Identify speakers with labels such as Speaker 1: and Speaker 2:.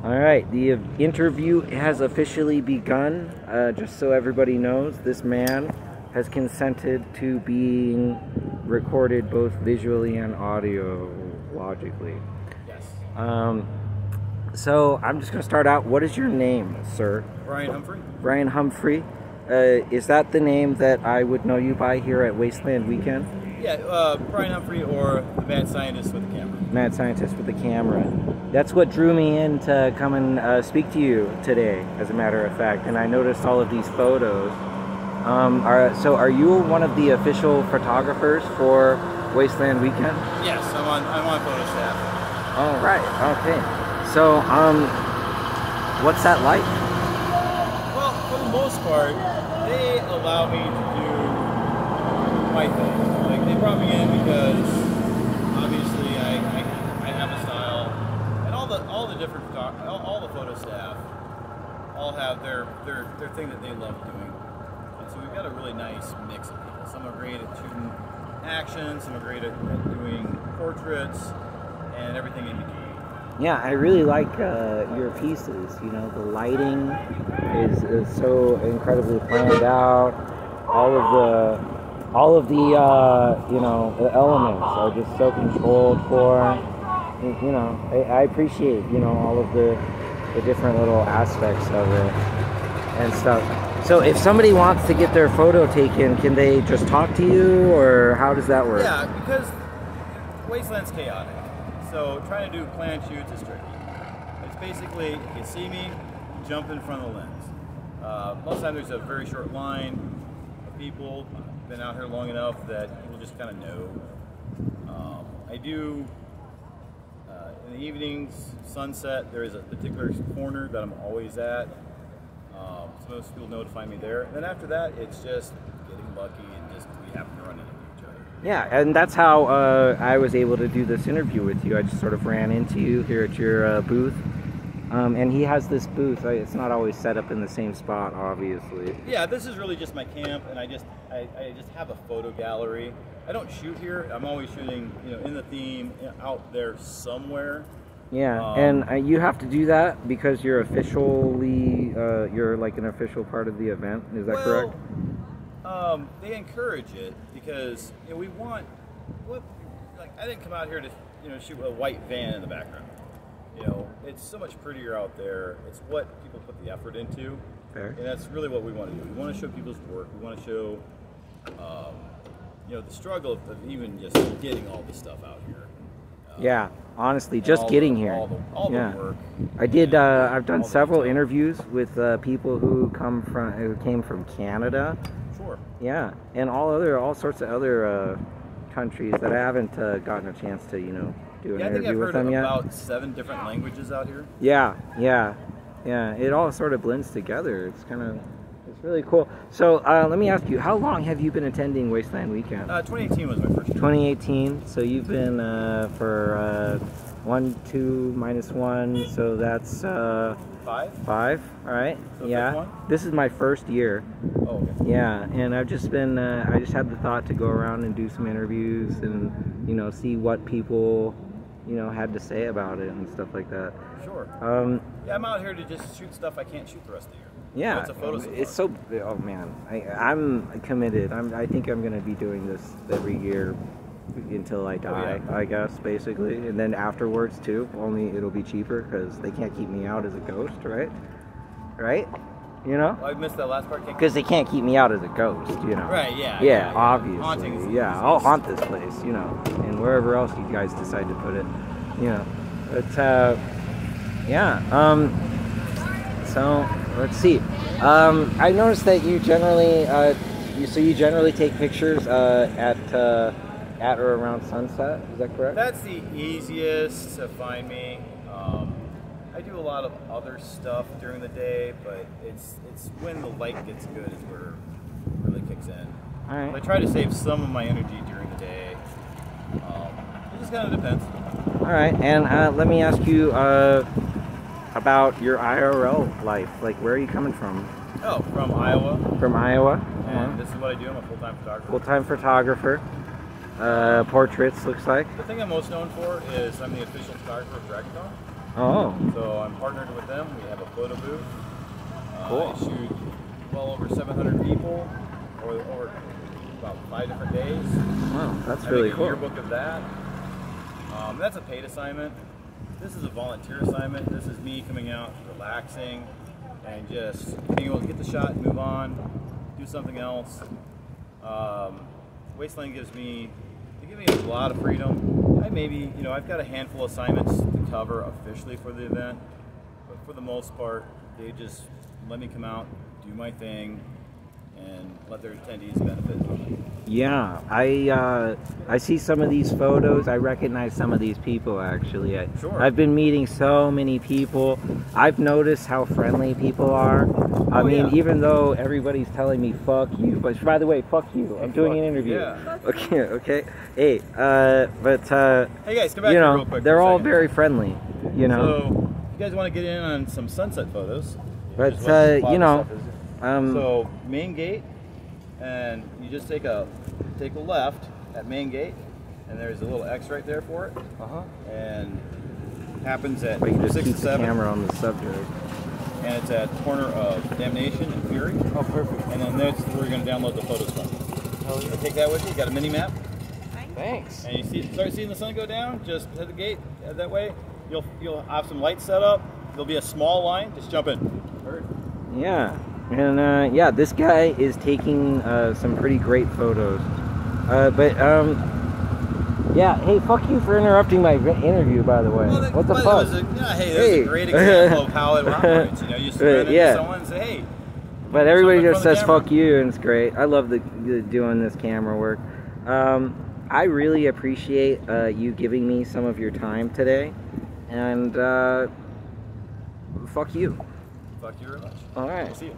Speaker 1: All right, the interview has officially begun. Just so everybody knows, this man has consented to being recorded both visually and audiologically.
Speaker 2: Yes.
Speaker 1: So I'm just going to start out. What is your name, sir?
Speaker 2: Bryan Humphrey.
Speaker 1: Bryan Humphrey. Is that the name that I would know you by here at Wastland Weekend?
Speaker 2: Yeah, Bryan Humphrey, or the mad scientist with the camera.
Speaker 1: Mad scientist with the camera. That's what drew me in to come and speak to you today, as a matter of fact. And I noticed all of these photos. So are you one of the official photographers for Wastland Weekend?
Speaker 2: Yes, I'm on photo staff.
Speaker 1: All right. Okay. So what's that like?
Speaker 2: Well, for the most part, they allow me to do my thing. Like, they brought me in because obviously I have a style, and all the different all the photo staff all have their thing that they love doing. And so we've got a really nice mix of people. Some are great at shooting action, some are great at doing portraits, and everything in between.
Speaker 1: Yeah, I really like your pieces. You know, the lighting is so incredibly planned out. All of the you know, the elements are just so controlled for. You know, I appreciate, you know, all of the different little aspects of it and stuff. So if somebody wants to get their photo taken, can they just talk to you, or how does that work?
Speaker 2: Yeah, because Wasteland's chaotic. So trying to do planned shoots is tricky. It's basically, if you see me, jump in front of the lens. Most of the time there's a very short line of people. I've been out here long enough that people just kind of know. I do, in the evenings, sunset, there is a particular corner that I'm always at. So most people know to find me there. And then after that, it's just getting lucky and just we happen to run into each other.
Speaker 1: Yeah, and that's how I was able to do this interview with you. I just sort of ran into you here at your booth. And he has this booth. It's not always set up in the same spot, obviously.
Speaker 2: Yeah, this is really just my camp, and I just have a photo gallery. I don't shoot here. I'm always shooting, you know, in the theme, out there somewhere.
Speaker 1: Yeah, and you have to do that because you're officially, you're like an official part of the event. Is that correct?
Speaker 2: They encourage it because, you know, we want, like, I didn't come out here to, you know, shoot a white van in the background. You know, it's so much prettier out there. It's what people put the effort into.
Speaker 1: Fair.
Speaker 2: And that's really what we want to do. We want to show people's work. We want to show, you know, the struggle of even just getting all this stuff out here.
Speaker 1: Yeah, honestly, just getting here.
Speaker 2: All the work.
Speaker 1: I did. I've done several interviews with people who came from Canada.
Speaker 2: Sure.
Speaker 1: Yeah, and all sorts of other countries that I haven't gotten a chance to, you know, do an interview with them yet.
Speaker 2: I think I've heard about 7 different languages out here.
Speaker 1: Yeah. It all sort of blends together. It's really cool. So let me ask you, how long have you been attending Wastland Weekend?
Speaker 2: 2018 was my first year.
Speaker 1: 2018. So you've been for 1, 2, minus 1. So that's
Speaker 2: 5.
Speaker 1: 5. All right.
Speaker 2: So
Speaker 1: Yeah. This is my first year.
Speaker 2: Oh, okay.
Speaker 1: Yeah, and I've just been. I just had the thought to go around and do some interviews and, you know, see what people, you know, had to say about it and stuff like that.
Speaker 2: Sure. Yeah, I'm out here to just shoot stuff I can't shoot the rest of the year.
Speaker 1: Yeah,
Speaker 2: it's a photo
Speaker 1: it's so. Oh man, I'm committed. I think I'm gonna be doing this every year until I die.
Speaker 2: Oh, yeah.
Speaker 1: I guess basically, and then afterwards too. Only it'll be cheaper because they can't keep me out as a ghost, right? Right? You know?
Speaker 2: I missed that last part.
Speaker 1: Because they can't keep me out as a ghost, you know.
Speaker 2: Right. Yeah.
Speaker 1: Yeah, obviously.
Speaker 2: Haunting.
Speaker 1: Yeah, I'll haunt this place, you know, and wherever else you guys decide to put it, you know. But yeah. So let's see. I noticed that you generally, you generally take pictures at or around sunset. Is that correct?
Speaker 2: That's the easiest to find me. I do a lot of other stuff during the day, but it's when the light gets good is where it really kicks in.
Speaker 1: All right.
Speaker 2: I try to save some of my energy during the day. It just kind of depends.
Speaker 1: All right, and let me ask you about your IRL life. Like, where are you coming from?
Speaker 2: Oh, from Iowa.
Speaker 1: From Iowa.
Speaker 2: And this is what I do. I'm a full-time photographer.
Speaker 1: Full-time photographer. Portraits, looks like.
Speaker 2: The thing I'm most known for is I'm the official photographer of DragonCon.
Speaker 1: Oh.
Speaker 2: So I'm partnered with them. We have a photo booth.
Speaker 1: Cool.
Speaker 2: I shoot well over 700 people over about 5 different days.
Speaker 1: Wow, that's
Speaker 2: I
Speaker 1: really
Speaker 2: make a
Speaker 1: cool.
Speaker 2: yearbook of that. That's a paid assignment. This is a volunteer assignment. This is me coming out, relaxing, and just being able to get the shot and move on, do something else. Wastland gives me a lot of freedom. I've got a handful of assignments to cover officially for the event, but for the most part, they just let me come out, do my thing, and let their attendees benefit from it.
Speaker 1: Yeah, I see some of these photos. I recognize some of these people actually.
Speaker 2: Sure.
Speaker 1: I've been meeting so many people. I've noticed how friendly people are. I mean, even though everybody's telling me "fuck you," but by the way, "fuck you." I'm doing an interview.
Speaker 2: Yeah.
Speaker 1: Okay. Okay. Hey, but
Speaker 2: hey guys, come back
Speaker 1: you
Speaker 2: here
Speaker 1: know,
Speaker 2: real quick.
Speaker 1: they're
Speaker 2: for a
Speaker 1: all
Speaker 2: second.
Speaker 1: very friendly. You know.
Speaker 2: So, if you guys want to get in on some sunset photos,
Speaker 1: But
Speaker 2: just what the
Speaker 1: you know,
Speaker 2: stuff is. So main gate, and you just take a left at main gate, and there's a little X right there for it. And happens at
Speaker 1: we can just
Speaker 2: 6
Speaker 1: keep
Speaker 2: and
Speaker 1: the
Speaker 2: 7.
Speaker 1: camera on the subject.
Speaker 2: And it's at the corner of Damnation and Fury.
Speaker 1: Oh, perfect.
Speaker 2: And then that's where you're going to download the photos from.
Speaker 1: Oh, yeah.
Speaker 2: So take that with you. You got a mini map.
Speaker 1: Thanks.
Speaker 2: And you start seeing the sun go down. Just hit the gate. That way, you'll have some lights set up. There'll be a small line. Just jump in.
Speaker 1: Yeah, and yeah, this guy is taking some pretty great photos. Yeah, hey, fuck you for interrupting my interview, by the way.
Speaker 2: Well,
Speaker 1: what the fuck?
Speaker 2: There's a great example of how it operates. You know, you sprint into someone and say, hey.
Speaker 1: But everybody just says
Speaker 2: camera.
Speaker 1: fuck you, and it's great. I love doing this camera work. I really appreciate you giving me some of your time today, and fuck you.
Speaker 2: Fuck you very much.
Speaker 1: All right.
Speaker 2: We'll see you.